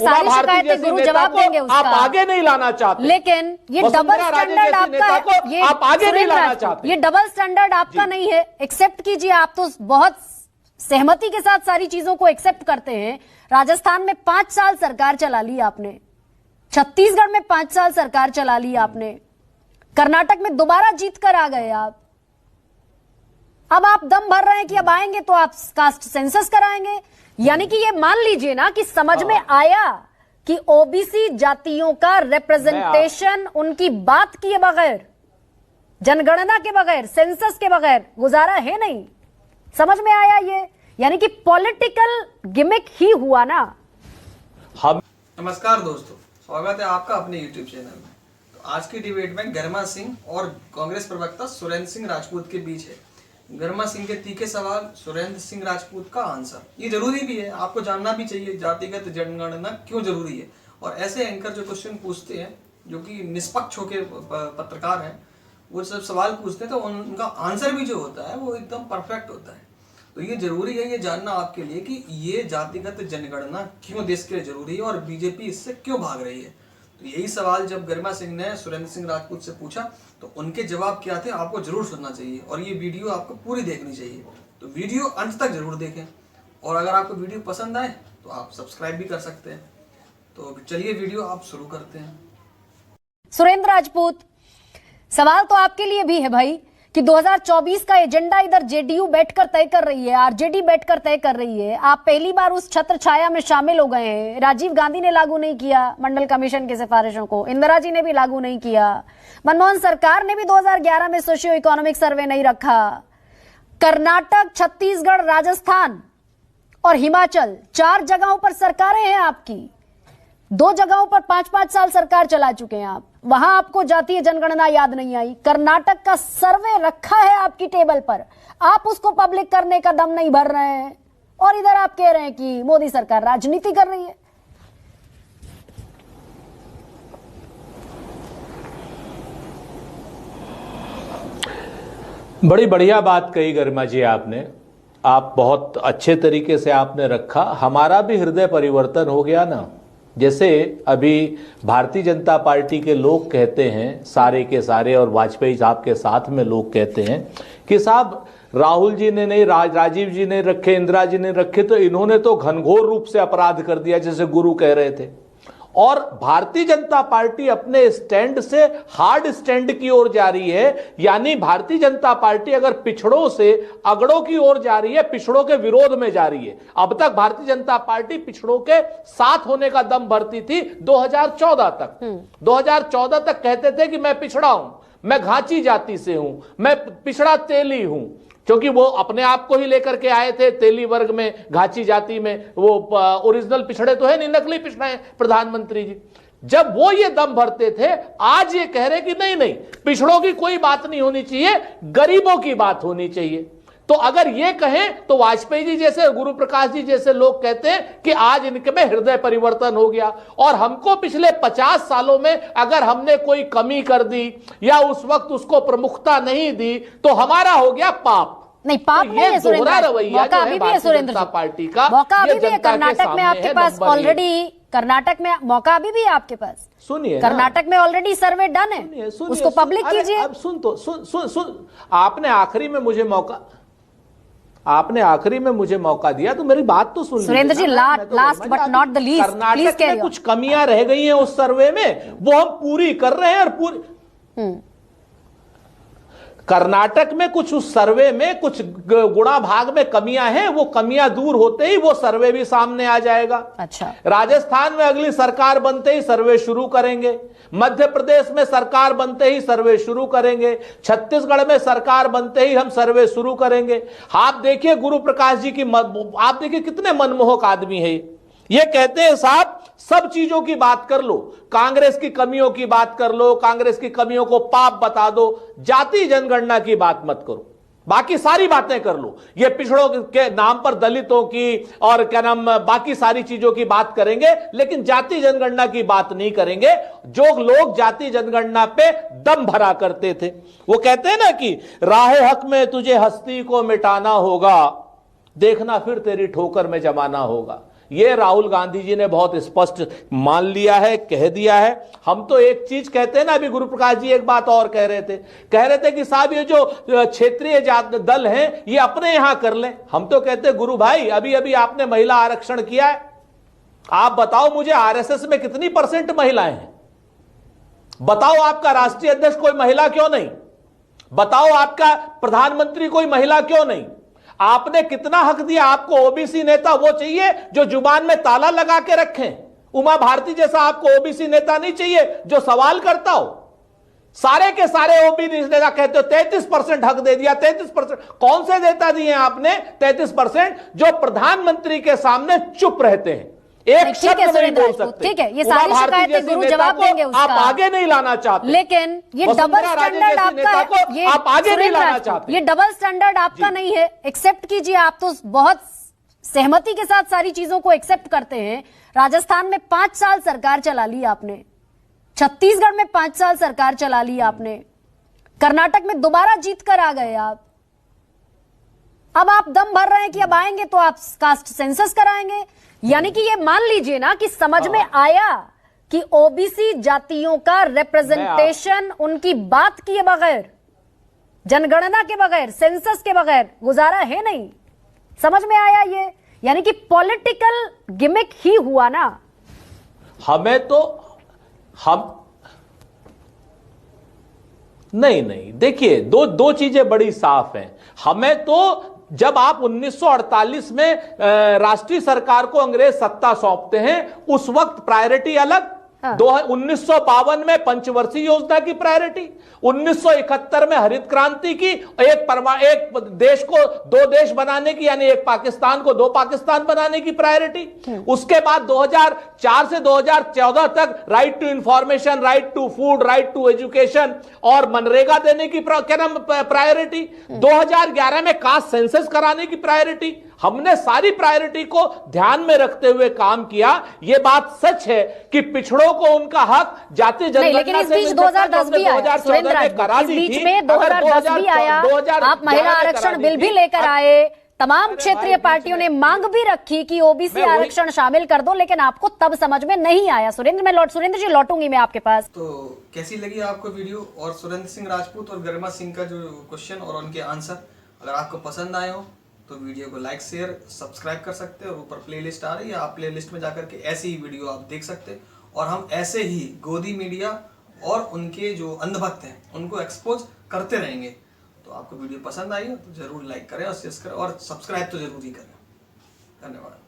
सारी शिकायतें गुरु जवाब देंगे उसका। आप आगे नहीं लाना चाहते, लेकिन ये डबल स्टैंडर्ड आपका, ये आप आगे नहीं लाना चाहते, ये डबल स्टैंडर्ड आपका नहीं है। एक्सेप्ट कीजिए, आप तो बहुत सहमति के साथ सारी चीजों को एक्सेप्ट करते हैं। राजस्थान में 5 साल सरकार चला ली आपने, छत्तीसगढ़ में 5 साल सरकार चला ली आपने, कर्नाटक में दोबारा जीत कर आ गए आप। अब आप दम भर रहे हैं कि अब आएंगे तो आप कास्ट सेंसस कराएंगे। यानी कि ये मान लीजिए ना कि समझ में आया कि ओबीसी जातियों का रिप्रेजेंटेशन उनकी बात किए बगैर, जनगणना के बगैर, सेंसस के बगैर गुजारा है नहीं। समझ में आया ये? यानी कि पॉलिटिकल गिमिक ही हुआ ना। हम नमस्कार दोस्तों, स्वागत है आपका अपने YouTube चैनल में। तो आज की डिबेट में गर्मा सिंह और कांग्रेस प्रवक्ता सुरेंद्र सिंह राजपूत के बीच है। गर्मा सिंह के तीखे सवाल, सुरेंद्र सिंह राजपूत का आंसर। ये जरूरी भी है, आपको जानना भी चाहिए जातिगत जनगणना क्यों जरूरी है। और ऐसे एंकर जो क्वेश्चन पूछते हैं, जो कि निष्पक्ष होकर पत्रकार हैं, वो सब सवाल पूछते हैं तो उनका आंसर भी जो होता है वो एकदम परफेक्ट होता है। तो ये जरूरी है ये जानना आपके लिए कि ये जातिगत जनगणना क्यों देश के लिए जरूरी है और बीजेपी इससे क्यों भाग रही है। तो यही सवाल जब गर्मा सिंह ने सुरेंद्र सिंह राजपूत से पूछा तो उनके जवाब क्या थे आपको जरूर सुनना चाहिए और ये वीडियो आपको पूरी देखनी चाहिए। तो वीडियो अंत तक जरूर देखें और अगर आपको वीडियो पसंद आए तो आप सब्सक्राइब भी कर सकते हैं। तो चलिए वीडियो आप शुरू करते हैं। सुरेंद्र राजपूत, सवाल तो आपके लिए भी है भाई कि 2024 का एजेंडा इधर जेडीयू बैठकर तय कर रही है, आरजेडी बैठकर तय कर रही है। आप पहली बार उस छत्र छाया में शामिल हो गए हैं। राजीव गांधी ने लागू नहीं किया मंडल कमीशन की सिफारिशों को, इंदिरा जी ने भी लागू नहीं किया, मनमोहन सरकार ने भी 2011 में सोशियो इकोनॉमिक सर्वे नहीं रखा। कर्नाटक, छत्तीसगढ़, राजस्थान और हिमाचल 4 जगहों पर सरकारें हैं आपकी। 2 जगहों पर 5-5 साल सरकार चला चुके हैं आप। वहां आपको जातीय जनगणना याद नहीं आई। कर्नाटक का सर्वे रखा है आपकी टेबल पर, आप उसको पब्लिक करने का दम नहीं भर रहे हैं और इधर आप कह रहे हैं कि मोदी सरकार राजनीति कर रही है। बड़ी बढ़िया बात कही गरिमा जी आपने, आप बहुत अच्छे तरीके से आपने रखा। हमारा भी हृदय परिवर्तन हो गया ना। जैसे अभी भारतीय जनता पार्टी के लोग कहते हैं, सारे के सारे, और वाजपेयी साहब के साथ में लोग कहते हैं कि साहब राहुल जी ने नहीं, राजीव जी ने रखे, इंदिरा जी ने रखे, तो इन्होंने तो घनघोर रूप से अपराध कर दिया, जैसे गुरु कह रहे थे। और भारतीय जनता पार्टी अपने स्टैंड से हार्ड स्टैंड की ओर जा रही है। यानी भारतीय जनता पार्टी अगर पिछड़ों से अगड़ों की ओर जा रही है, पिछड़ों के विरोध में जा रही है। अब तक भारतीय जनता पार्टी पिछड़ों के साथ होने का दम भरती थी 2014 तक। 2014 तक कहते थे कि मैं पिछड़ा हूं, मैं घाची जाति से हूं, मैं पिछड़ा तेली हूं, क्योंकि वो अपने आप को ही लेकर के आए थे तेली वर्ग में, घाची जाति में। वो ओरिजिनल पिछड़े तो है नहीं, नकली पिछड़े हैं प्रधानमंत्री जी। जब वो ये दम भरते थे, आज ये कह रहे कि नहीं नहीं, पिछड़ों की कोई बात नहीं होनी चाहिए, गरीबों की बात होनी चाहिए। तो अगर ये कहें तो वाजपेयी जी जैसे, गुरु प्रकाश जी जैसे लोग कहते हैं कि आज इनके में हृदय परिवर्तन हो गया। और हमको पिछले 50 सालों में अगर हमने कोई कमी कर दी या उस वक्त उसको प्रमुखता नहीं दी तो हमारा हो गया पाप। नहीं, पाप नहीं है सुरेंद्र, मौका अभी भी है सुरेंद्र पार्टी का, मौका अभी भी है। कर्नाटक में आपके पास ऑलरेडी, कर्नाटक में मौका अभी भी है आपके पास। सुनिए, कर्नाटक में ऑलरेडी सर्वे डन है, उसको पब्लिक कीजिए। अब सुन, आपने आखिरी में मुझे मौका दिया तो मेरी बात तो सुन Surendra ji. Last but not the least, Karnataka में कुछ कमियां रह गई हैं उस सर्वे में, वो हम पूरी कर रहे हैं। और पूरी कर्नाटक में कुछ उस सर्वे में कुछ गुणा भाग में कमियां हैं, वो कमियां दूर होते ही वो सर्वे भी सामने आ जाएगा। अच्छा, राजस्थान में अगली सरकार बनते ही सर्वे शुरू करेंगे, मध्य प्रदेश में सरकार बनते ही सर्वे शुरू करेंगे, छत्तीसगढ़ में सरकार बनते ही हम सर्वे शुरू करेंगे। आप देखिए गुरु प्रकाश जी की, आप देखिए कितने मनमोहक आदमी है। ये कहते हैं साहब सब चीजों की बात कर लो, कांग्रेस की कमियों की बात कर लो, कांग्रेस की कमियों को पाप बता दो, जाति जनगणना की बात मत करो, बाकी सारी बातें कर लो। ये पिछड़ों के नाम पर दलितों की और क्या नाम बाकी सारी चीजों की बात करेंगे, लेकिन जाति जनगणना की बात नहीं करेंगे। जो लोग जाति जनगणना पे दम भरा करते थे, वो कहते हैं ना कि राहे हक में तुझे हस्ती को मिटाना होगा, देखना फिर तेरी ठोकर में जमाना होगा। ये राहुल गांधी जी ने बहुत स्पष्ट मान लिया है, कह दिया है। हम तो एक चीज कहते हैं ना, अभी गुरु प्रकाश जी एक बात और कह रहे थे कि साहब ये जो क्षेत्रीय दल हैं ये अपने यहां कर लें। हम तो कहते हैं गुरु भाई, अभी अभी आपने महिला आरक्षण किया है, आप बताओ मुझे आरएसएस में कितनी % महिलाएं हैं? बताओ आपका राष्ट्रीय अध्यक्ष कोई महिला क्यों नहीं? बताओ आपका प्रधानमंत्री कोई महिला क्यों नहीं? आपने कितना हक दिया? आपको ओबीसी नेता वो चाहिए जो जुबान में ताला लगा के रखें। उमा भारती जैसा आपको ओबीसी नेता नहीं चाहिए जो सवाल करता हो। सारे के सारे ओबीसी नेता कहते हो 33% हक दे दिया। 33% कौन से नेता दिए आपने? 33% जो प्रधानमंत्री के सामने चुप रहते हैं, एक शब्द नहीं बोल सकते। ठीक है, ये सारी शिकायतें गुरु जवाब देंगे उसका। आप आगे नहीं लाना चाहते, लेकिन ये डबल स्टैंडर्ड आपका, ये आप आगे नहीं लाना चाहते। ये डबल स्टैंडर्ड आपका नहीं है। एक्सेप्ट कीजिए, आप तो बहुत सहमति के साथ सारी चीजों को एक्सेप्ट करते हैं। राजस्थान में 5 साल सरकार चला ली आपने, छत्तीसगढ़ में 5 साल सरकार चला ली आपने, कर्नाटक में दोबारा जीत कर आ गए आप। अब आप दम भर रहे हैं कि अब आएंगे तो आप कास्ट सेंसस कराएंगे। यानी कि ये मान लीजिए ना कि समझ में आया कि ओबीसी जातियों का रिप्रेजेंटेशन उनकी बात किए बगैर, जनगणना के बगैर, सेंसस के बगैर गुजारा है नहीं। समझ में आया ये? यानी कि पॉलिटिकल गिमिक ही हुआ ना। हमें तो नहीं देखिए, दो चीजें बड़ी साफ हैं। हमें तो जब आप 1948 में राष्ट्रीय सरकार को अंग्रेज सत्ता सौंपते हैं, उस वक्त प्रायोरिटी अलग। 1952 में पंचवर्षीय योजना की प्रायोरिटी, 1971 में हरित क्रांति की, एक देश को 2 देश बनाने की, यानी एक पाकिस्तान को 2 पाकिस्तान बनाने की प्रायोरिटी। उसके बाद 2004 से 2014 तक right to information, right to food, right to education और मनरेगा देने की प्रायोरिटी। 2011 में कास्ट सेंसस कराने की प्रायोरिटी। हमने सारी प्रायोरिटी को ध्यान में रखते हुए काम किया। यह बात सच है कि पिछड़ों को उनका हक जाति जनगणना से, लेकिन इस बीच 2010 भी आया, सुरेंद्र राजपूत, इस बीच में 2010 भी आया, आप महिला आरक्षण बिल भी लेकर आए, तमाम क्षेत्रीय पार्टियों ने मांग भी रखी कि ओबीसी आरक्षण शामिल कर दो, लेकिन आपको तब समझ में नहीं आया। सुरेंद्र जी लौटूंगी मैं आपके पास। तो कैसी लगी आपको वीडियो और सुरेंद्र सिंह राजपूत और गरिमा सिंह का जो क्वेश्चन और उनके आंसर? अगर आपको पसंद आए हो तो वीडियो को लाइक, शेयर, सब्सक्राइब कर सकते हैं। और ऊपर प्लेलिस्ट आ रही है, आप प्लेलिस्ट में जाकर के ऐसी ही वीडियो आप देख सकते हैं। और हम ऐसे ही गोदी मीडिया और उनके जो अंधभक्त हैं उनको एक्सपोज करते रहेंगे। तो आपको वीडियो पसंद आई हो तो जरूर लाइक करें और शेयर करें और सब्सक्राइब तो जरूर ही करें। धन्यवाद।